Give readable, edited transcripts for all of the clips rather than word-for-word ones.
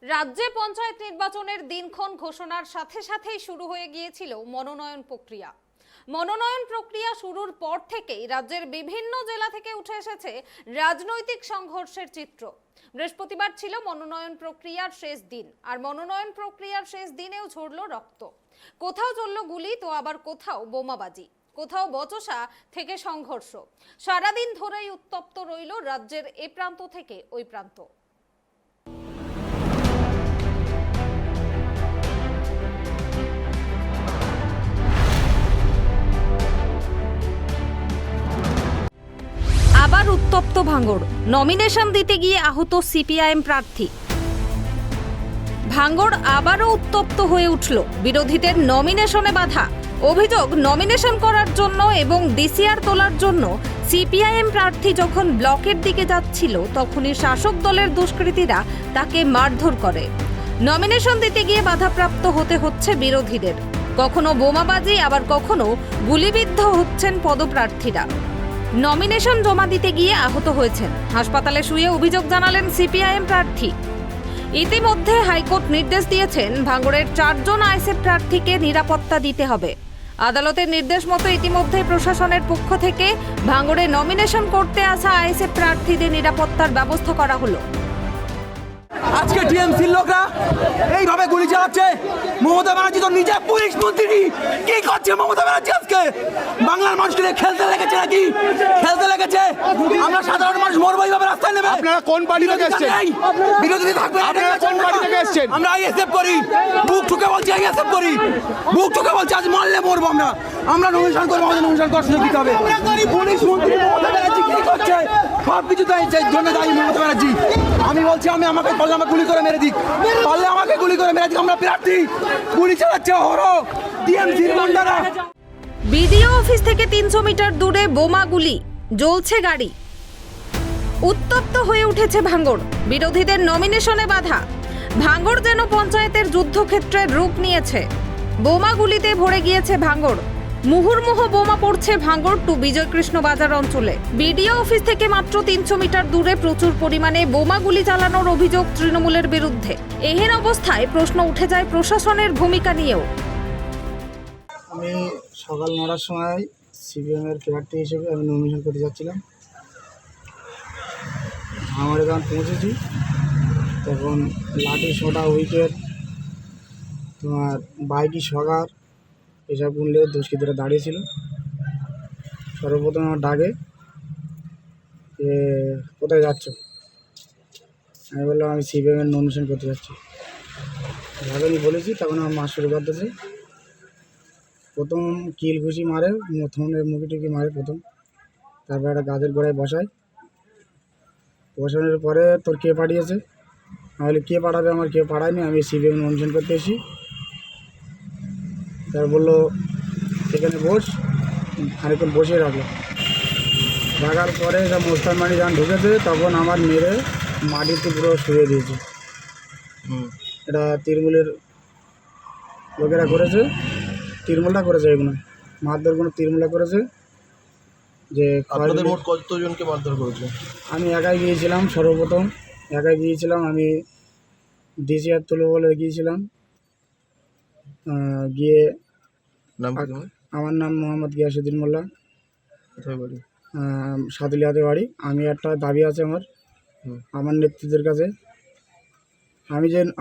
রাজ্যে পঞ্চায়েত নির্বাচনের দিনক্ষণ ঘোষণার সাথে সাথেই শুরু হয়ে গিয়েছিল মনোনয়ন প্রক্রিয়া। মনোনয়ন প্রক্রিয়া শুরুর পর থেকেই রাজ্যের বিভিন্ন জেলা থেকে উঠে এসেছে রাজনৈতিক সংঘর্ষের চিত্র। বৃহস্পতিবার ছিল মনোনয়ন প্রক্রিয়ার শেষ দিন, আর মনোনয়ন প্রক্রিয়ার শেষ দিনেও ঝরল রক্ত। কোথাও চলল গুলি, তো আবার কোথাও বোমাবাজি, কোথাও বচসা থেকে সংঘর্ষ। সারাদিন ধরেই উত্তপ্ত রইল রাজ্যের এ প্রান্ত থেকে ওই প্রান্ত। আবার উত্তপ্ত ভাঙড়, নমিনেশন দিতে গিয়ে আহত সিপিআইএম প্রার্থী। ভাঙড় আবারও উত্তপ্ত হয়ে উঠল, বিরোধীদের নমিনেশনে বাধা। অভিযোগ, নমিনেশন করার জন্য এবং ডিসিআর তোলার জন্য সিপিআইএম প্রার্থী যখন ব্লকের দিকে যাচ্ছিল, তখনই শাসক দলের দুষ্কৃতীরা তাকে মারধর করে। নমিনেশন দিতে গিয়ে বাধাপ্রাপ্ত হতে হচ্ছে বিরোধীদের। কখনো বোমাবাজি, আবার কখনো গুলিবিদ্ধ হচ্ছেন পদপ্রার্থীরা। নমিনেশন জমা দিতে গিয়ে আহত হয়েছেন, হাসপাতালে শুয়ে অভিযোগ জানালেন সিপিআইএম প্রার্থী। ইতিমধ্যে হাইকোর্ট নির্দেশ দিয়েছেন ভাঙড়ের 4 জন আইএসএফ প্রার্থীকে নিরাপত্তা দিতে হবে। আদালতের নির্দেশ মতো ইতিমধ্যে প্রশাসনের পক্ষ থেকে ভাঙড়ে নমিনেশন করতে আসা আইএসএফ প্রার্থীদের নিরাপত্তার ব্যবস্থা করা হলো। আজকে টিএমসির লোকরা এইভাবে গুলি চালাচ্ছে। মমতা ব্যানার্জি তো নিজে পুলিশ মন্ত্রী, কি করছে মমতা ব্যানার্জি? আজকে বাংলার মানুষকে খেলতে লেগেছে নাকি? খেলতে লেগেছে। আমরা সাধারণ মানুষ মরবো এইভাবে রাস্তায় নেবে। আপনারা কোন পার্টি থেকে এসেছেন? বিরোধী থাকবে। আপনারা কোন পার্টি থেকে এসেছেন? আমরা আইএসএফ করি, বুক ঠুকে বলছি আইএসএফ করি, বুক ঠুকে বলছি আজ মারলে মরবো। আমরা নমিনেশন করবো, আমাদের নমিনেশন করার সুযোগ দিতে হবে। পুলিশ মন্ত্রী মমতা ব্যানার্জি কি করছে? সব কিছু জন্য দায়ী মমতা ব্যানার্জি। আমি বলছি, আমাকে পারলে আমাকে গুলি করে মেরে দিক, পারলে আমাকে গুলি করে মেরে দিক। আমরা প্রার্থী, গুলি চালাচ্ছে হরো টিএমসির গুন্ডারা। বিডিও অফিস থেকে 300 মিটার দূরে বোমা, গুলি, জ্বলছে গাড়ি। উত্তপ্ত হয়ে উঠেছে ভাঙড়, বিরোধীদের নমিনেশনে বাধা। ভাঙড় যেন পঞ্চায়েতের যুদ্ধক্ষেত্রের রূপ নিয়েছে। বোমা গুলিতে ভরে গিয়েছে ভাঙড়। মুহুর্মুহু বোমা পড়ছে ভাঙড় টু বিজয়কৃষ্ণ বাজার অঞ্চলে। বিডিও অফিস থেকে মাত্র 300 মিটার দূরে প্রচুর পরিমাণে বোমা গুলি চালানোর অভিযোগ তৃণমূলের বিরুদ্ধে। এহেন অবস্থায় প্রশ্ন উঠে যায় প্রশাসনের ভূমিকা নিয়েও। আমি সকাল 9টার সময় সিপিএমের প্রার্থী হিসেবে আমি নমিনেশন করতে যাচ্ছিলাম। আমার যখন পৌঁছেছি তখন লাঠি, সোটা, উইকেট, তোমার বাইকি, সগার এসব গুনলে দুষ্কৃতীরা দাঁড়িয়েছিল। সর্বপ্রথম আমার ডাকে যে কোথায় যাচ্ছ? আমি বললাম আমি সিপিএমের নমিনেশন করতে যাচ্ছি। যখনই বলেছি তখন আমার মা শুরু করতেছে। প্রথম কিল ঘুষি মারে, থমনের মুখে টুকি মারে প্রথম, তারপর একটা গাছের গোড়ায় বসায়। বসানোর পরে তোর কে পাঠিয়েছে? আমি বলি কে পাঠাবে, আমার কেউ পাঠায়নি, আমি সিপিএম নমিনেশন করতে এসেছি। তার বললো এখানে বস, খানিক্ষণ বসিয়ে রাখলো। রাখার পরে এটা মোস্তান মানি যখন ঢুকেছে তখন আমার মেরে মাটিতে পুরো শুয়ে দিয়েছে। এটা তৃণমূলের লোকেরা করেছে, তৃণমূলটা করেছে। এগুলো মারধরগুলো তৃণমূলটা করেছে। যে আপনাদের মোট কতজনকে মারধর করেছে? আমি একাই গিয়েছিলাম, সর্বপ্রথম একাই গিয়েছিলাম। আমি ডিসিআর তুলো বলে গিয়েছিলাম। গিয়ে আমার নাম মোহাম্মদ গিয়াসুদ্দিন মোল্লা, কোথায় বাড়ি? সাদুলিয়াতে বাড়ি। আমি একটা দাবি আছে আমার নেতৃত্বের কাছে।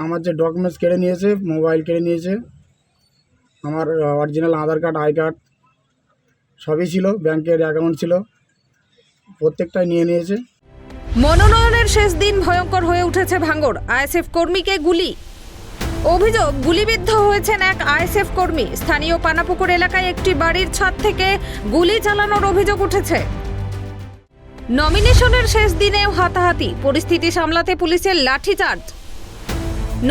আমার যে ডকুমেন্টস কেড়ে নিয়েছে, মোবাইল কেড়ে নিয়েছে, আমার original Aadhaar card, I card সবই ছিল, ব্যাংকের অ্যাকাউন্ট ছিল, প্রত্যেকটাই নিয়ে নিয়েছে। মনোনয়নের শেষ দিন ভয়ঙ্কর হয়ে উঠেছে ভাঙড়। আইএসএফ কর্মীকে গুলি। অভিযোগ, গুলিবিদ্ধ হয়েছেন এক আইএসএফ কর্মী। স্থানীয় পানাপুকুর এলাকায় একটি বাড়ির ছাদ থেকে গুলি চালানোর অভিযোগ উঠেছে। নমিনেশনের শেষ দিনেও হাতাহাতি, পরিস্থিতি সামলাতে পুলিশের লাঠিচার্জ।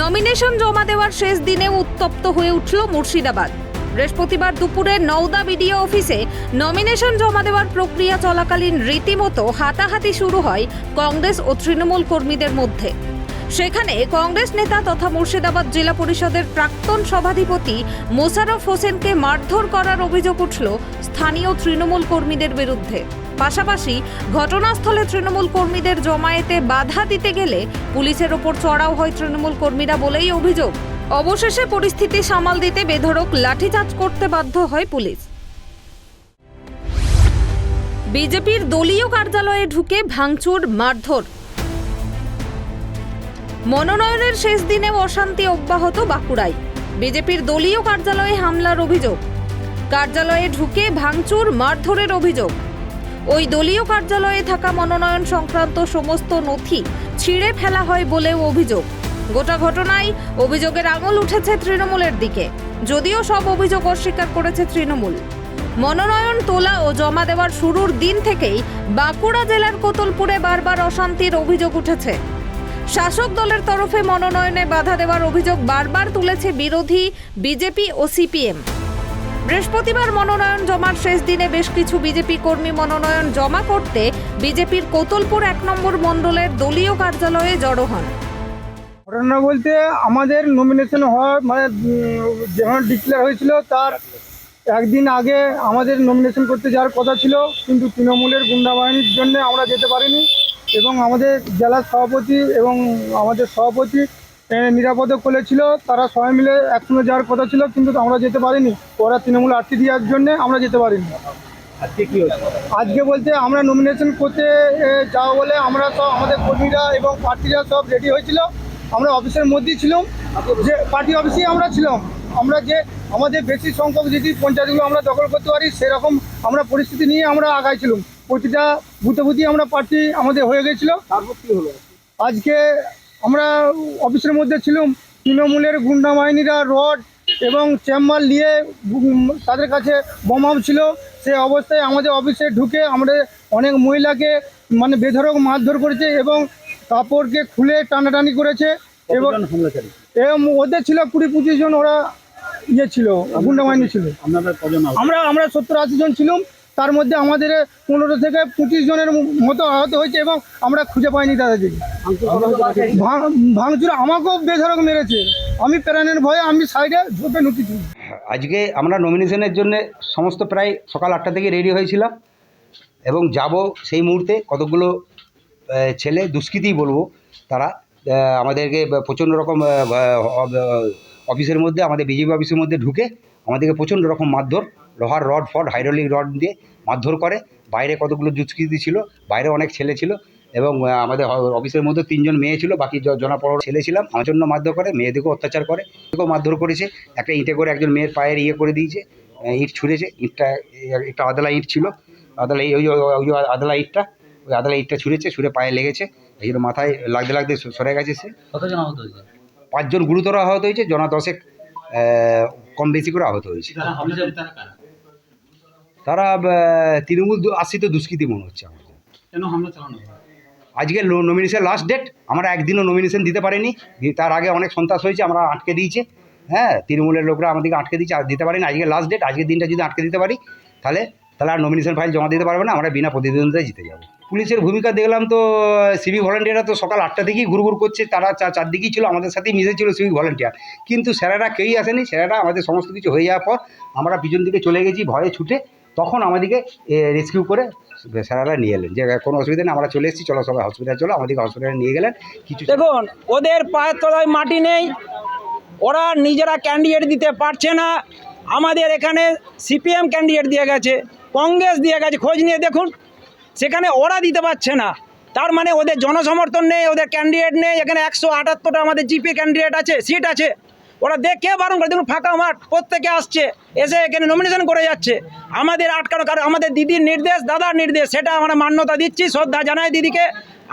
নমিনেশন জমা দেওয়ার শেষ দিনেও উত্তপ্ত হয়ে উঠল মুর্শিদাবাদ। বৃহস্পতিবার দুপুরে নওদা বিডিও অফিসে নমিনেশন জমা দেওয়ার প্রক্রিয়া চলাকালীন রীতিমতো হাতাহাতি শুরু হয় কংগ্রেস ও তৃণমূল কর্মীদের মধ্যে। সেখানে কংগ্রেস নেতা তথা মুর্শিদাবাদ জেলা পরিষদের প্রাক্তন সভাধিপতি মোশাররফ হোসেনকে মারধর করার অভিযোগ উঠল স্থানীয় তৃণমূল কর্মীদের বিরুদ্ধে। পাশাপাশি ঘটনাস্থলে তৃণমূল কর্মীদের জমায়েতে বাধা দিতে গেলে পুলিশের ওপর চড়াও হয় তৃণমূল কর্মীরা বলেই অভিযোগ। অবশেষে পরিস্থিতি সামাল দিতে বেধড়ক লাঠিচার্জ করতে বাধ্য হয় পুলিশ। বিজেপির দলীয় কার্যালয়ে ঢুকে ভাঙচুর, মারধর। মনোনয়নের শেষ দিনেও অশান্তি অব্যাহত বাঁকুড়ায়। বিজেপির দলীয় কার্যালয়ে হামলার অভিযোগ, কার্যালয়ে ঢুকে ভাঙচুর, মারধরের অভিযোগ। ওই দলীয় কার্যালয়ে থাকা মনোনয়ন সংক্রান্ত সমস্ত নথি ছিঁড়ে ফেলা হয় বলেও অভিযোগ। গোটা ঘটনায় অভিযোগের আঙুল উঠেছে তৃণমূলের দিকে, যদিও সব অভিযোগ অস্বীকার করেছে তৃণমূল। মনোনয়ন তোলা ও জমা দেওয়ার শুরুর দিন থেকেই বাঁকুড়া জেলার কোতলপুরে বারবার অশান্তির অভিযোগ উঠেছে। শাসক দলের তরফে মনোনয়নে বাধা দেওয়ার অভিযোগ বারবার তুলেছে বিরোধী বিজেপি ও সিপিএম। বৃহস্পতিবার মনোনয়ন জমার শেষ দিনে বেশ কিছু বিজেপি কর্মী মনোনয়ন জমা করতে বিজেপির কোতলপুর 1 নম্বর মণ্ডলের দলীয় কার্যালয়ে জড়ো হন। ঘটনা বলতে আমাদের নমিনেশন হওয়ার যখন ডিক্লেয়ার হয়েছিল তার একদিন আগে আমাদের নমিনেশন করতে যাওয়ার কথা ছিল, কিন্তু তৃণমূলের গুন্ডা বাহিনীর জন্য আমরা যেতে পারিনি এবং আমাদের জেলা সভাপতি এবং আমাদের সভাপতি নিরাপদে করেছিল। তারা সবাই মিলে একসঙ্গে যাওয়ার কথা ছিল, কিন্তু আমরা যেতে পারিনি। ওরা তৃণমূল আটকে দেওয়ার জন্য আমরা যেতে পারিনি। আজকে কি হয়েছে? আজকে বলতে আমরা নমিনেশন করতে যাওয়া বলে আমরা সব আমাদের কর্মীরা এবং প্রার্থীরা সব রেডি হয়েছিল। আমরা অফিসের মধ্যেই ছিলাম, যে পার্টি অফিসেই আমরা ছিলাম। আমরা যে আমাদের বেশি সংখ্যক যদি পঞ্চায়েতগুলো আমরা দখল করতে পারি সেরকম আমরা পরিস্থিতি নিয়ে আমরা আগাইছিলাম। প্রতিটা বুথে বুথেই আমরা প্রার্থী আমাদের হয়ে গেছিল। তারপর কী হলো? আজকে আমরা অফিসের মধ্যে ছিলাম, তৃণমূলের গুন্ডা বাহিনীরা রড এবং চেম্বার নিয়ে তাদের কাছে বোমাও ছিল। সে অবস্থায় আমাদের অফিসে ঢুকে আমাদের অনেক মহিলাকে বেধড়ক মারধর করেছে এবং কাপড়কে খুলে টানাটানি করেছে। এবং ওদের ছিল 20-25 জন, ওরা ছিল গুন্ডা বাহিনী ছিল। আমরা 70-80 জন ছিলাম, তার মধ্যে আমাদের 15 থেকে 25 জনের মতো আহত হয়েছে এবং আমরা খুঁজে পাইনি তাদেরকে। ভাঙচুর আমাকেও বেধড়ক মেরেছে, আমি প্রাণের ভয়ে আমি সাইডে ঝোপে নুকিছি। আজকে আমরা নমিনেশনের জন্য সমস্ত প্রায় সকাল 8টা থেকে রেডি হয়েছিলাম এবং যাব সেই মুহূর্তে কতগুলো ছেলে দুষ্কৃতী বলবো, তারা আমাদেরকে প্রচণ্ড রকম অফিসের মধ্যে, আমাদের বিজেপি অফিসের মধ্যে ঢুকে আমাদেরকে প্রচণ্ড রকম মারধর, লোহার রড ফড, হাইড্রোলিক রড দিয়ে মারধর করে। বাইরে কতগুলো দুষ্কৃতী ছিল, বাইরে অনেক ছেলে ছিল এবং আমাদের অফিসের মধ্যে 3 জন মেয়ে ছিল, বাকি জনাপড়া ছেলে ছিলাম। আমার জন্য মারধর করে, মেয়েদেরকেও অত্যাচার করে, মেয়েদেরকেও মারধর করেছে। একটা ইঁটে করে একজন মেয়ের পায়ের করে দিয়েছে, ইট ছুঁড়েছে। একটা আদালা ইট ছিল, আদালা ওই আদালা ইটটা, ওই আদালা ইটটা ছুঁড়ে পায়ে লেগেছে। এই জন্য মাথায় লাগতে সরে গেছে সে। কতজন আহত হয়েছে? 5 জন গুরুতর আহত হয়েছে, 10 কম বেশি করে আহত হয়েছে। তারা তৃণমূল আশ্রিত দুষ্কৃতী মনে হচ্ছে আমার। কেন হামলা চালানো? আজকে নমিনেশন লাস্ট ডেট, আমরা একদিনও নমিনেশন দিতে পারিনি। তার আগে অনেক সন্ত্রাস হয়েছে, আমরা আটকে দিয়েছে। হ্যাঁ, তৃণমূলের লোকরা আমাদেরকে আটকে দিয়েছে, আর দিতে পারিনি। আজকে লাস্ট ডেট, আজকের দিনটা যদি আটকে দিতে পারি তাহলে আর নমিনেশন ফাইল জমা দিতে পারবে না, আমরা বিনা প্রতিদ্বন্দ্বিতায় জিতে যাব। পুলিশের ভূমিকা দেখলাম তো, সিভিক ভলেন্টিয়াররা তো সকাল 8টা থেকেই ঘুরঘুর করছে, তারা চারদিকেই ছিল, আমাদের সাথেই মিশেছিল সিভিক ভলেন্টিয়ার, কিন্তু স্যারেরা কেউই আসেনি। স্যারেরা আমাদের সমস্ত কিছু হয়ে যাওয়ার পর আমরা পিছন দিকে চলে গেছি ভয়ে ছুটে, তখন আমাদেরকে রেস্কিউ করে স্যারেরা নিয়ে এলেন যে কোনো অসুবিধা নেই, আমরা চলে এসেছি, চলো সবাই হসপিটালে চলো। আমাদেরকে হসপিটালে নিয়ে গেলেন। কিছু দেখুন, ওদের পায়ের তলায় মাটি নেই, ওরা নিজেরা ক্যান্ডিডেট দিতে পারছে না। আমাদের এখানে সিপিএম ক্যান্ডিডেট দিয়ে গেছে, কংগ্রেস দিয়ে গেছে, খোঁজ নিয়ে দেখুন, সেখানে ওরা দিতে পারছে না। তার মানে ওদের জনসমর্থন নেই, ওদের ক্যান্ডিডেট নেই। এখানে 178টা আমাদের জিপি ক্যান্ডিডেট আছে, সিট আছে। ওরা দেখে বারণ করে, দেখুন ফাঁকা মাঠ, প্রত্যেকে আসছে, এসে এখানে নমিনেশন করে যাচ্ছে। আমাদের আটকানো কারণ আমাদের দিদির নির্দেশ, দাদার নির্দেশ, সেটা আমরা মান্যতা দিচ্ছি, শ্রদ্ধা জানাই দিদিকে।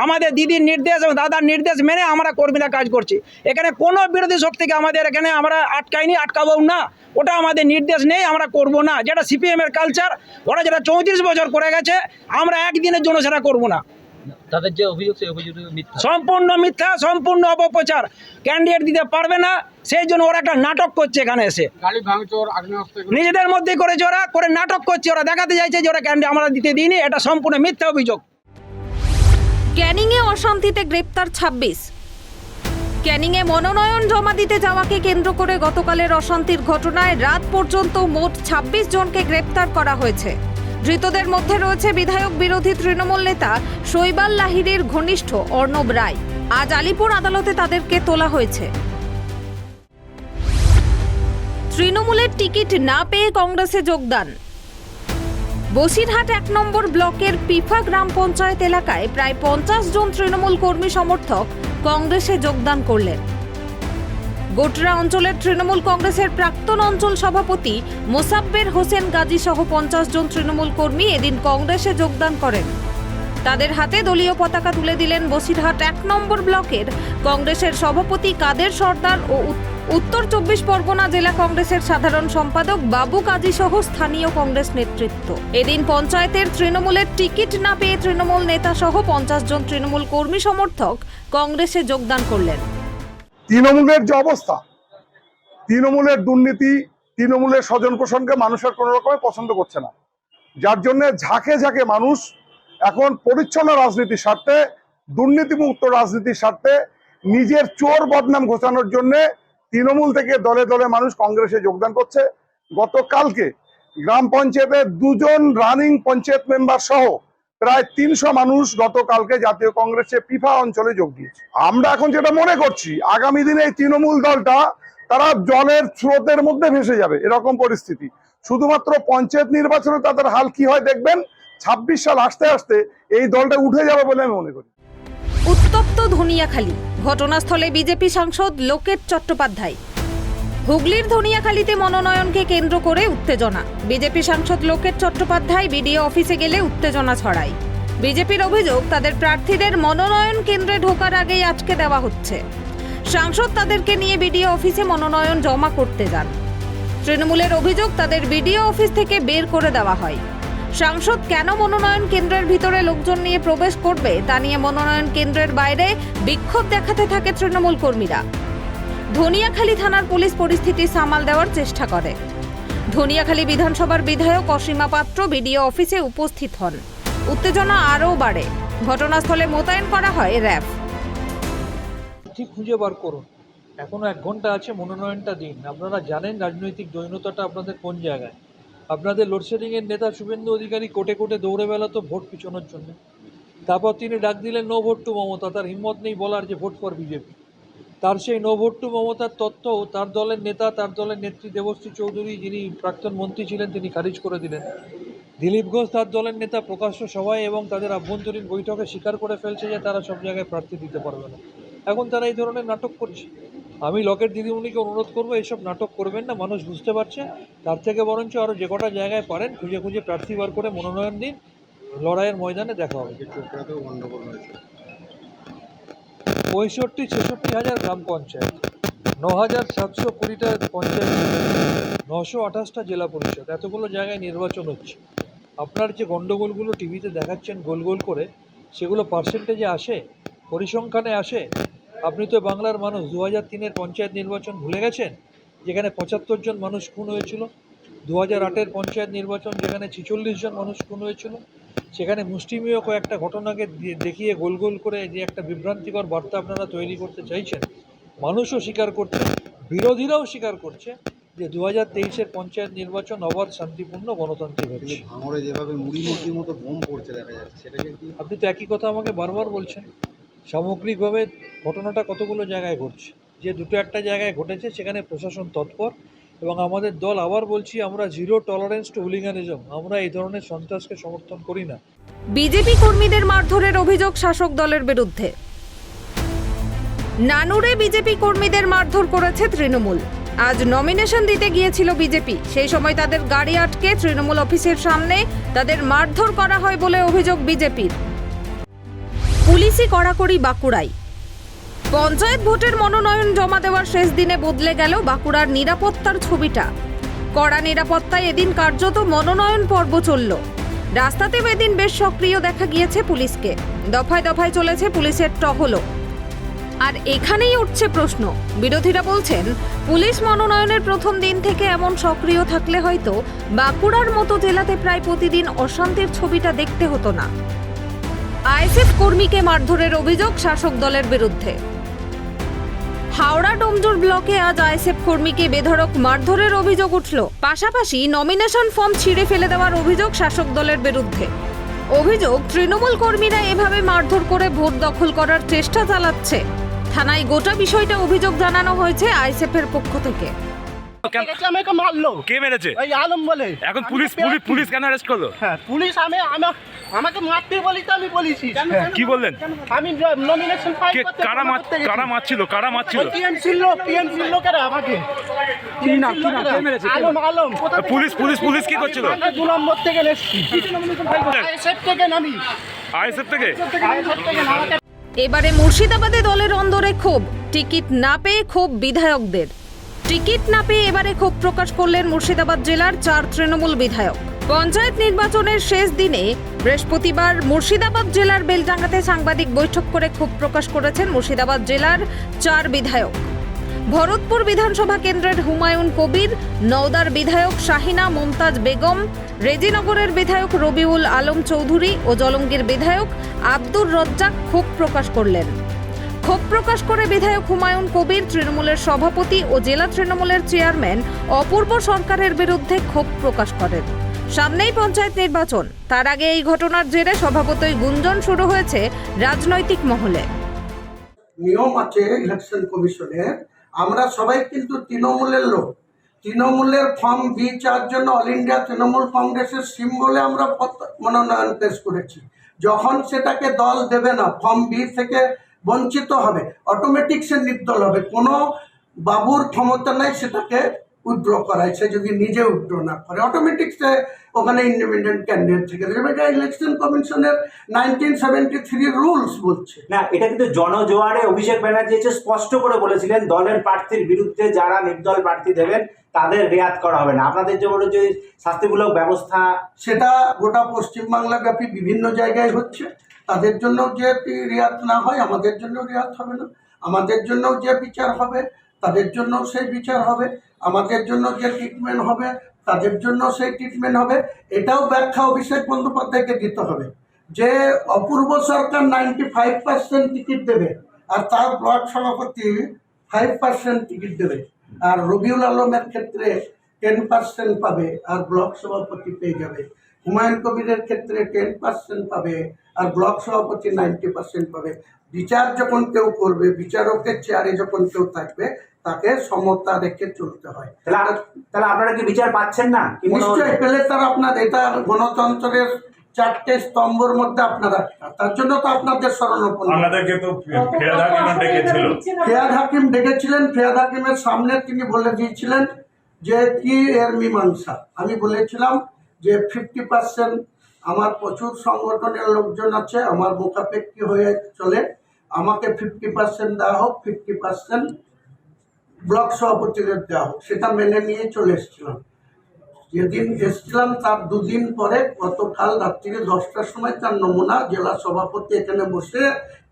আমাদের দিদির নির্দেশ এবং দাদার নির্দেশ মেনে আমরা কর্মীরা কাজ করছি। এখানে কোনো বিরোধী শক্তিকে আমাদের এখানে আমরা আটকাইনি, আটকাবও না। ওটা আমাদের নির্দেশ নেই, আমরা করব না। যেটা সিপিএমের কালচার, ওরা যেটা 34 বছর করে গেছে, আমরা একদিনের জন্য সেটা করব না। তাদের যে অভিযোগ, সেই অভিযোগ সম্পূর্ণ মিথ্যা, সম্পূর্ণ অপপ্রচার। ক্যান্ডিডেট দিতে পারবে না, সেই জন্য ওরা একটা নাটক করছে এখানে এসে। নিজেদের মধ্যেই করেছে, ওরা করে নাটক করছে, ওরা দেখাতে চাইছে যে ওরা ক্যান্ডিডেট আমরা দিতে দিইনি। এটা সম্পূর্ণ মিথ্যা অভিযোগ। ক্যানিংয়ে অশান্তিতে গ্রেপ্তার 26। ক্যানিংয়ে মনোনয়ন জমা দিতে যাওয়াকে কেন্দ্র করে গতকালের অশান্তির ঘটনায় রাত পর্যন্ত মোট 26 জনকে গ্রেপ্তার করা হয়েছে। ধৃতদের মধ্যে রয়েছে বিধায়ক বিরোধী তৃণমূল নেতা শৈবাল লাহিড়ীর ঘনিষ্ঠ অর্ণব রায়। আজ আলিপুর আদালতে তাদেরকে তোলা হয়েছে। তৃণমূলের টিকিট না পেয়ে কংগ্রেসে যোগদান। বসিরহাট 1 নম্বর ব্লকের পিফা গ্রাম পঞ্চায়েত এলাকায় প্রায় 50 জন তৃণমূল কর্মী সমর্থক কংগ্রেসে যোগদান করলেন। গোটরা অঞ্চলের তৃণমূল কংগ্রেসের প্রাক্তন অঞ্চল সভাপতি মোসাব্বের হোসেন গাজী সহ 50 জন তৃণমূল কর্মী এদিন কংগ্রেসে যোগদান করেন। তাদের হাতে দলীয় পতাকা তুলে দিলেন বসিরহাট 1 নম্বর ব্লকের কংগ্রেসের সভাপতি কাদের সর্দার ও উত্তর 24 পরগনা জেলা কংগ্রেসের সাধারণ সম্পাদক বাবু কাজী সহ স্থানীয় কংগ্রেস নেতৃত্ব। এদিন পঞ্চায়েতের তৃণমূলের টিকিট না পেয়ে তৃণমূল নেতা সহ 50 জন তৃণমূল কর্মী সমর্থক কংগ্রেসে যোগদান করলেন। তৃণমূলের যে অবস্থা, তৃণমূলের দুর্নীতি, তৃণমূলের স্বজন পোষণকে মানুষের কোনো রকমে পছন্দ করছে না, যার জন্য ঝাঁকে ঝাঁকে মানুষ এখন পরিচ্ছন্ন রাজনীতির স্বার্থে, দুর্নীতিমুক্ত রাজনীতির স্বার্থে নিজের চোর বদনাম ঘোষানোর জন্য তৃণমূল থেকে দলে দলে মানুষ কংগ্রেসে যোগদান করছে। গতকালকে গ্রাম পঞ্চায়েতের 2 জন রানিং পঞ্চায়েত মেম্বার সহ প্রায় 300 মানুষ গতকালকে জাতীয় কংগ্রেসে পিফা অঞ্চলে যোগ দিয়েছে। আমরা এখন যেটা মনে করছি, আগামী দিনে এই তৃণমূল দলটা তারা জলের স্রোতের মধ্যে ভেসে যাবে, এরকম পরিস্থিতি। শুধুমাত্র পঞ্চায়েত নির্বাচনে তাদের হাল কি হয় দেখবেন, 26 সাল আসতে আসতে এই দলটা উঠে যাবে বলে আমি মনে করি। উত্তপ্ত ধনিয়াখালী, ঘটনাস্থলে বিজেপি সাংসদ লোকেট চট্টোপাধ্যায়। হুগলির ধনিয়াখালীতে মনোনয়নকে কেন্দ্র করে উত্তেজনা। বিজেপি সাংসদ লোকেট চট্টোপাধ্যায় বিডিও অফিসে গেলে উত্তেজনা ছড়ায়। বিজেপির অভিযোগ, তাদের প্রার্থীদের মনোনয়ন কেন্দ্রে ঢোকার আগেই আটকে দেওয়া হচ্ছে। সাংসদ তাদেরকে নিয়ে বিডিও অফিসে মনোনয়ন জমা করতে যান। তৃণমূলের অভিযোগ, তাদের বিডিও অফিস থেকে বের করে দেওয়া হয়। সাংসদ কেন মনোনয়ন কেন্দ্রের ভিতরে লোকজন নিয়ে প্রবেশ করবে তা নিয়ে মনোনয়ন কেন্দ্রের বাইরে বিক্ষোভ দেখাতে থাকে তৃণমূল কর্মীরা। ধনিয়াখালী থানার পুলিশ পরিস্থিতি সামাল দেওয়ার চেষ্টা করে। ধনিয়াখালী বিধানসভার বিধায়ক অসীমা পাত্র বিডিও অফিসে উপস্থিত হন। উত্তেজনা আরও বাড়ে। ঘটনাস্থলে মোতায়েন করা হয় র্যাব। ঠিক খুঁজে বার করুন, এখনো 1 ঘন্টা আছে, মনোনয়নটা দিন। আপনারা জানেন রাজনৈতিক দৈন্যতাটা আপনাদের কোন জায়গায়। আপনাদের লোডশেডিংয়ের নেতা শুভেন্দু অধিকারী কোটে কোটে দৌড়ে বেড়াতো ভোট পিছানোর জন্য। তারপর তিনি ডাক দিলেন নো ভোট টু মমতা। তার হিম্মত নেই বলার যে ভোট ফর বিজেপি। তার সেই নো ভোট টু মমতার তত্ত্ব তার দলের নেতা, তার দলের নেত্রী দেবশ্রী চৌধুরী, যিনি প্রাক্তন মন্ত্রী ছিলেন, তিনি খারিজ করে দিলেন। দিলীপ ঘোষ তার দলের নেতা প্রকাশ্য সভায় এবং তাদের আভ্যন্তরীণ বৈঠকে স্বীকার করে ফেলছে যে তারা সব জায়গায় প্রার্থী দিতে পারবে না। এখন তারা এই ধরনের নাটক করছে। আমি লকেট দিদিমণিকে অনুরোধ করবো, এইসব নাটক করবেন না, মানুষ বুঝতে পারছে। তার থেকে বরঞ্চ আরও যে কটা জায়গায় পারেন খুঁজে খুঁজে প্রার্থী বার করে মনোনয়ন দিন, লড়াইয়ের ময়দানে দেখা হবে। 65-66 হাজার গ্রাম পঞ্চায়েত, 9,720টা পঞ্চায়েত, 928টা জেলা পরিষদ, এতগুলো জায়গায় নির্বাচন হচ্ছে। আপনার যে গণ্ডগোলগুলো টিভিতে দেখাচ্ছেন গোল গোল করে, সেগুলো পার্সেন্টেজে আসে, পরিসংখ্যানে আসে? আপনি তো বাংলার মানুষ, 2003-এর পঞ্চায়েত নির্বাচন ভুলে গেছেন, যেখানে 75 জন মানুষ খুন হয়েছিল? 2008-এর পঞ্চায়েত নির্বাচন, যেখানে 46 জন মানুষ খুন হয়েছিল? সেখানে মুষ্টিমেয় কয়েকটা ঘটনাকে দেখিয়ে গোল গোল করে যে একটা বিভ্রান্তিকর বার্তা আপনারা তৈরি করতে চাইছেন, মানুষও স্বীকার করছে, বিরোধীরাও স্বীকার করছে যে 2023-এর পঞ্চায়েত নির্বাচন অবাধ, শান্তিপূর্ণ, গণতান্ত্রিক হচ্ছে। আপনি তো একই কথা আমাকে বারবার বলছেন। সামগ্রিকভাবে ঘটনাটা কতগুলো জায়গায় ঘটছে, যে 2-1টা জায়গায় ঘটেছে সেখানে প্রশাসন তৎপর, এবং আমাদের দল, আবার বলছি, আমরা জিরো টলারেন্স টু হুলিগানিজম। আমরা এই ধরনের সন্ত্রাসকে সমর্থন করি না। বিজেপি কর্মীদের মারধরের অভিযোগ শাসক দলের বিরুদ্ধে। নানুরে বিজেপি কর্মীদের মারধর করেছে তৃণমূল। আজ নমিনেশন দিতে গিয়েছিল বিজেপি, সেই সময় তাদের গাড়ি আটকে তৃণমূল অফিসের সামনে তাদের মারধর করা হয় বলে অভিযোগ বিজেপির। পুলিশি কড়াকড়ি বাঁকুড়ায়। পঞ্চায়েত ভোটের মনোনয়ন জমা দেওয়ার শেষ দিনে বদলে গেল বাঁকুড়ার নিরাপত্তার ছবিটা। কড়া নিরাপত্তায় এদিন কার্যত মনোনয়ন পর্ব চলল। রাস্তাতেও এদিন বেশ সক্রিয় দেখা গিয়েছে পুলিশকে। দফায় দফায় চলেছে পুলিশের টহলও। আর এখানেই উঠছে প্রশ্ন, বিরোধীরা বলছেন পুলিশ মনোনয়নের প্রথম দিন থেকে এমন সক্রিয় থাকলে হয়তো বাঁকুড়ার মতো জেলাতে প্রায় প্রতিদিন অশান্তির ছবিটা দেখতে হতো না। আইএসএফ কর্মীকে মারধরের অভিযোগ শাসক দলের বিরুদ্ধে। হাওড়া ডোমজুর ব্লকে আজ আইএসএফ কর্মীকে বেধড়ক মারধরের অভিযোগ উঠল। পাশাপাশি নমিনেশন ফর্ম ছিঁড়ে ফেলে দেওয়ার অভিযোগ শাসক দলের বিরুদ্ধে। অভিযোগ, তৃণমূল কর্মীরা এভাবে মারধর করে ভোট দখল করার চেষ্টা চালাচ্ছে। থানায় গোটা বিষয়টা অভিযোগ জানানো হয়েছে আইএসএফ এর পক্ষ থেকে। আমাকে মারলো, কে মেরেছে? ওই আলম বলে। এখন পুলিশ কেন অ্যারেস্ট করলো? হ্যাঁ, পুলিশ আমাকে মারতে বলি তো আমি বলেছি। কি বললেন? আমি নমিনেশন ফাইল করতে কারা মারছিল? টিএমসি লোকেরা আমাকে। আলম পুলিশ কি করছিল? 2 নম্বর থেকে এসেছি, আইএসএফ থেকে নামি। আইএসএফ থেকে এবারে মুর্শিদাবাদে দলের অন্দরে ক্ষোভ। টিকিট না পেয়ে ক্ষোভ বিধায়কদের। টিকিট না পেয়ে এবারে ক্ষোভ প্রকাশ করলেন মুর্শিদাবাদ জেলার 4 তৃণমূল বিধায়ক। পঞ্চায়েত নির্বাচনের শেষ দিনে বৃহস্পতিবার মুর্শিদাবাদ জেলার বেলডাঙ্গাতে সাংবাদিক বৈঠক করে ক্ষোভ প্রকাশ করেছেন মুর্শিদাবাদ জেলার 4 বিধায়ক। ভরতপুর বিধানসভা কেন্দ্রের হুমায়ুন কবির, নওদার বিধায়ক শাহিনা মমতাজ বেগম, রেজিনগরের বিধায়ক রবিউল আলম চৌধুরী ও জলঙ্গির বিধায়ক আব্দুর রজ্জাক ক্ষোভ প্রকাশ করলেন। ক্ষোভ প্রকাশ করে বিধায়ক হুমায়ুন কবির তৃণমূলের সভাপতি ও জেলা তৃণমূলের চেয়ারম্যান অপূর্ব সরকারের বিরুদ্ধে ক্ষোভ প্রকাশ করেন। সামনেই পঞ্চায়েত নির্বাচন, তার আগে এই ঘটনার জেরে স্বভাবতই গুঞ্জন শুরু হয়েছে রাজনৈতিক মহলে। নিয়ম আছে ইলেকশন কমিশনের, আমরা সবাই কিন্তু তৃণমূলের লোক। তৃণমূলের ফর্ম বি চার জন্য অল ইন্ডিয়া তৃণমূল কংগ্রেসের সিম্বলে আমরা মনোনয়ন পেশ করেছি। যখন সেটাকে দল দেবে না, ফর্ম বি থেকে বঞ্চিত হবে, অটোমেটিক সে নির্দল হবে। কোনো বাবুর ক্ষমতা নাই সেটাকে উইথড্র করায়, সে যদি নিজে উইথড্র না করে অটোমেটিক সে ওখানে ইন্ডিপেন্ডেন্ট ক্যান্ডিডেট থেকে দেবে। এটা ইলেকশন কমিশনের 1973 রুলস বলছে না। এটা কিন্তু জনজোয়ারে অভিষেক ব্যানার্জি স্পষ্ট করে বলেছিলেন দলের প্রার্থীর বিরুদ্ধে যারা নির্দল প্রার্থী দেবেন তাদের রেয়াত করা হবে না। আপনাদের যে শাস্তিমূলক ব্যবস্থা, সেটা গোটা পশ্চিমবাংলা ব্যাপী বিভিন্ন জায়গায় হচ্ছে। তাদের জন্য যে রেয়াত না হয়, আমাদের জন্য রেয়াত হবে না। আমাদের জন্য যে বিচার হবে তাদের জন্য সেই বিচার হবে। আমাদের জন্য যে ট্রিটমেন্ট হবে তাদের জন্য সেই ট্রিটমেন্ট হবে। এটাও ব্যাখ্যা অভিষেক বন্দ্যোপাধ্যায়কে দিতে হবে যে অপূর্ব সরকার 95% টিকিট দেবে আর তার ব্লক সভাপতি 5% টিকিট দেবে, আর রবিউল আলমের ক্ষেত্রে 10% পাবে আর ব্লক সভাপতি পেয়ে যাবে। হুমায়ুন কবিরের ক্ষেত্রে 10% পাবে আর ব্লক সভাপতি 90% পাবে। বিচার যখন কেউ করবে, বিচারকের চেয়ারে যখন কেউ থাকবে, তাকে সমতা রেখে চলতে হয়। তাহলে আপনারা কি বিচার পাচ্ছেন না? নিশ্চয়ই পেলে তারা আপনার, এটা গণতন্ত্রের 4টে স্তম্ভের মধ্যে আপনারা, তার জন্য তো আপনাদের শরণাপন্ন। ফেয়াদ হাকিম ডেকেছিলেন। ফেয়াদ হাকিমের সামনে তিনি বলে দিয়েছিলেন যে কি এর মীমাংসা। আমি বলেছিলাম যে 50% আমার প্রচুর সংগঠনের লোকজন আছে, আমার মুখাপেক্ষি হয়ে চলে, আমাকে 50% দেওয়া হোক, 50% ব্লক সভাপতিদের দেওয়া হোক। সেটা মেনে নিয়ে চলে এসেছিলাম। যেদিন এসেছিলাম তার 2 দিন পরে গতকাল রাত্রি 10টার সময় তার নমুনা জেলা সভাপতি এখানে বসে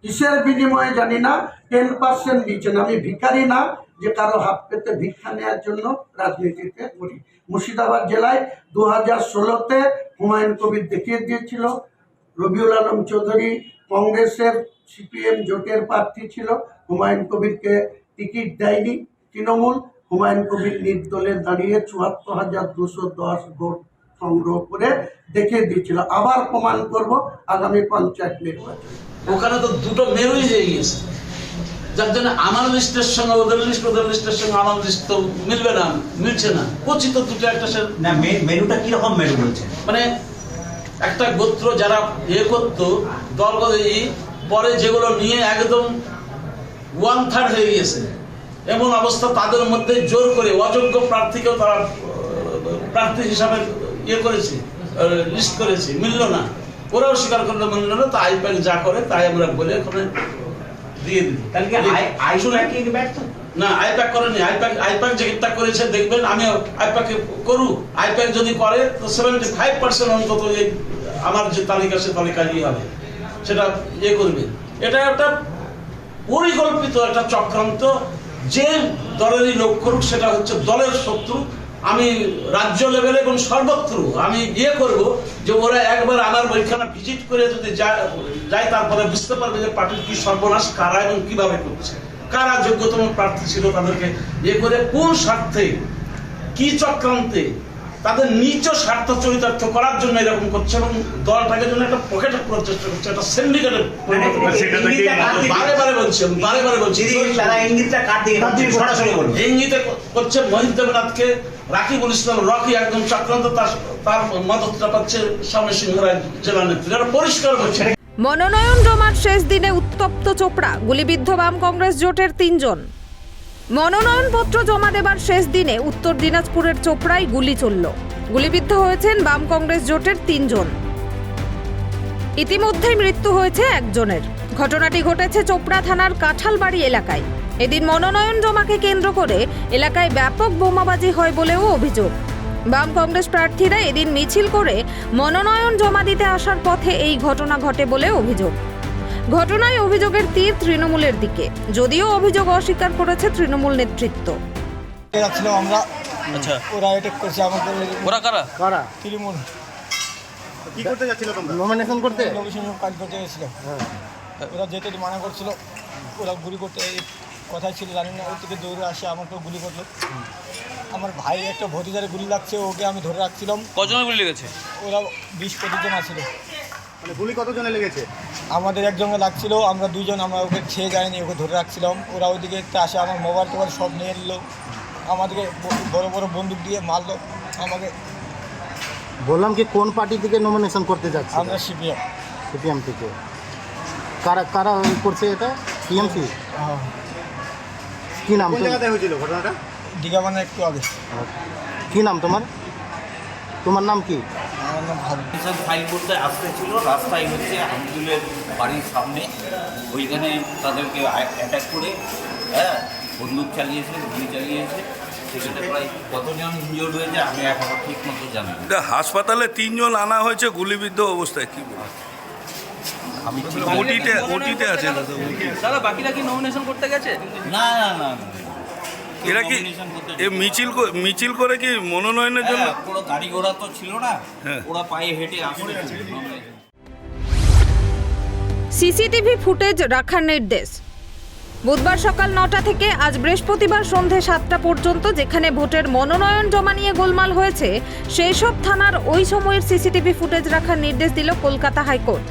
কিসের বিনিময়ে জানি না 10% দিয়েছেন। আমি ভিখারি না যে কারো হাত পেতে ভিক্ষা নেওয়ার জন্য রাজনীতিতে করি। মুর্শিদাবাদ জেলায় 2016-তে হুমায়ুন কবির দেখিয়ে দিয়েছিল। রবিউল আলম চৌধুরী কংগ্রেসের সিপিএম জোটের প্রার্থী ছিল, হুমায়ুন কবিরকে টিকিট দেয়নি তৃণমূল। হুমায়ুন কবির নির্দলে দাঁড়িয়ে 74,210 ভোট সংগ্রহ করে দেখিয়ে দিয়েছিল। আবার প্রমাণ করব আগামী পঞ্চায়েত নির্বাচন। ওখানে তো দুটো মেরুই হয়ে গেছে, যার জন্য আমার লিস্টের সঙ্গে ওদের লিস্টের সঙ্গে আমার লিস্ট তো মিলবে না, মিলছে না। কচিত দুটো একটা না। মেরুটা কিরকম মেরু বলছে? মানে একটা গোত্র যারা করতো দল পরে যেগুলো নিয়ে একদম 1/3 হয়ে গেছে, এমন অবস্থা তাদের মধ্যে জোর করে অযোগ্য প্রার্থীকেও তারা প্রার্থী হিসাবে করেছে, লিস্ট করেছে, মিলল না। ওরাও স্বীকার করলে মিলল না, তো আইপ্যাক যা করে তাই আমরা বলে ওখানে দিয়ে দিই। না, আইপ্যাক করেনি। আইপ্যাক যেটা করেছে দেখবেন, আমি আইপ্যাকে করুক। আইপ্যাক যদি করে তো 75% অন্তত আমার যে তালিকা সে তালিকা হবে, সেটা করবে। এটা একটা পরিকল্পিত একটা চক্রান্ত। যে দলেরই লোক করুক সেটা হচ্ছে দলের শত্রু। আমি রাজ্য লেভেলে এবং সর্বত্র আমি করব যে ওরা একবার আমার ওইখানে ভিজিট করে যদি যায় তারপরে বুঝতে পারবে যে পার্টির কি সর্বনাশ, কারা এবং কিভাবে করছে। কারা যোগ্যতম প্রার্থী ছিল তাদেরকে ইয়ে করে কোন স্বার্থে কি চক্রান্তে তাদের নিজ স্বার্থ চরিতার্থ করার জন্য এরকম করছে এবং দলটাকে জন্য একটা পকেটে করার চেষ্টা করছে, একটা সিন্ডিকেটের বারে বলছি ইঙ্গিতে করছে মহিত দেবনাথকে, রাকিবুল ইসলাম রকি একদম চক্রান্ত, তার মদতটা পাচ্ছে স্বামী সিংহরায় জেলা নেত্রী, এটা পরিষ্কার হচ্ছে। মনোনয়ন জমার শেষ দিনে উত্তপ্ত চোপড়া, গুলিবিদ্ধ বাম কংগ্রেস জোটের 3 জন। মনোনয়নপত্র জমা দেবার শেষ দিনে উত্তর দিনাজপুরের চোপড়ায় গুলি চলল। গুলিবিদ্ধ হয়েছেন বাম কংগ্রেস জোটের 3 জন। ইতিমধ্যেই মৃত্যু হয়েছে একজনের। ঘটনাটি ঘটেছে চোপড়া থানার কাঁঠালবাড়ি এলাকায়। এদিন মনোনয়ন জমাকে কেন্দ্র করে এলাকায় ব্যাপক বোমাবাজি হয় বলেও অভিযোগ। বাম কংগ্রেস প্রার্থীরা এদিন মিছিল করে মনোনয়ন জমা দিতে আসার পথে এই ঘটনা ঘটে বলে অভিযোগ। ঘটনায় অভিযোগের তীর তৃণমূলের দিকে, যদিও অভিযোগ অস্বীকার করেছে তৃণমূল নেতৃত্ব। আমরা আচ্ছা ওরা অ্যাটাক করছে আমাদের। ওরা কারা? কারা? তৃণমূল। কি করতে যাচ্ছিল তোমরা? নমিনেশন করতে? নমিনেশন কাজ করতে গেছিল। হ্যাঁ, ওরা যেতে মানা করছিল, ওরা গুলি করতে কথাই ছিল জানি না, ওই থেকে দৌড়ে আসে আমাকে গুলি করলো। আমার ভাই একটা ভতিজারে গুলি লাগছে, ওকে আমি ধরে রাখছিলাম। কজনের গুলি লেগেছে? ওরা 20-25 জন আসছিল। মানে গুলি কতজনে লেগেছে? আমাদের একজনে লাগছিল, আমরা 2 জন, আমরা ওকে ছেড়ে যাইনি, ওকে ধরে রাখছিলাম। ওরা ওইদিকে একটা আসে, আমার মোবাইল টোবাইল সব নিয়ে নিল, আমাদেরকে বড় বড় বন্দুক দিয়ে মারলো আমাকে। বললাম কি কোন পার্টি থেকে নমিনেশন করতে যাচ্ছে? আমরা সিপিএম থেকে। কারা কারা করছে এটা? টিএমসি? হ্যাঁ। কি নাম? কোন জায়গায় হয়েছিল ঘটনাটা? দীঘা মানে একটু আগে। কি নাম তোমার? তোমার নাম কি? আমার নাম ভাবি। ফাইল করতে আসতেছিল, রাস্তায় হচ্ছে আব্দুলের বাড়ির সামনে, ওইখানে তাদেরকে অ্যাটাক করে বন্দুক চালিয়েছে, গুলি চালিয়েছে। সেখানে প্রায় কতজন ইনজিওর্ড হয়েছে আমি এখনো ঠিক মতো জানি না। হাসপাতালে 3 জন আনা হয়েছে গুলিবিদ্ধ অবস্থায়, কি আমি ওটিতে আছে দাদা। বাকিরা কি নমিনেশন করতে গেছে? না না না, এরা কি মিছিল করে কি মনোনয়নের জন্য? পুরো গাড়ি ঘোড়া তো ছিল না, হ্যাঁ। ওরা পায়ে হেঁটে আসলে। সিসিটিভি ফুটেজ রাখার নির্দেশ। বুধবার সকাল 9টা থেকে আজ বৃহস্পতিবার সন্ধে 7টা পর্যন্ত যেখানে ভোটের মনোনয়ন জমা নিয়ে গোলমাল হয়েছে সেই সব থানার ওই সময়ের সিসিটিভি ফুটেজ রাখার নির্দেশ দিল কলকাতা হাইকোর্ট।